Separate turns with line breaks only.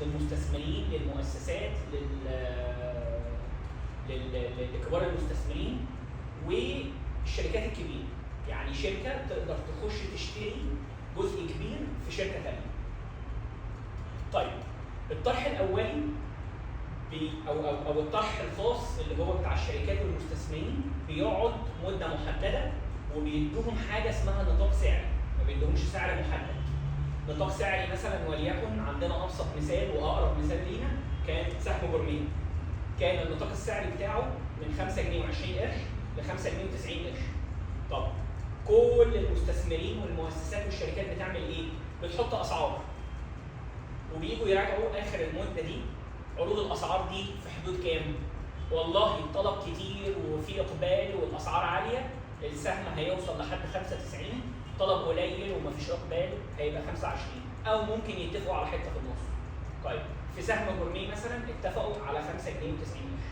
للمستثمرين، للمؤسسات، لكبار المستثمرين والشركات الكبيره. يعني شركه تقدر تخش تشتري جزء كبير في شركه ثانيه. طيب الطرح الاولي او الطرح الخاص اللي هو بتاع الشركات والمستثمرين بيقعد مده محدده وبيدوهم حاجه اسمها نطاق سعري، ما بيدوهمش سعر محدد. نطاق سعري مثلا وليكن عندنا ابسط مثال واقرب مثال لينا كان سهم جورميه. كان النطاق السعري بتاعه من 5 جنيه و20 قرش ل 5 جنيه و90 قرش. طب كل المستثمرين والمؤسسات والشركات بتعمل ايه؟ بتحط اسعار وبييجوا يراجعوا اخر المده دي عروض الاسعار دي في حدود كام؟ والله الطلب كتير وفي اقبال والاسعار عاليه، السهم هيوصل لحد 95. طلب قليل ومفيش اقبال هيبقى 25، او ممكن يتفقوا على حته في النص. طيب في سهم جورميه مثلا اتفقوا على 5 جنيه و90 قرش.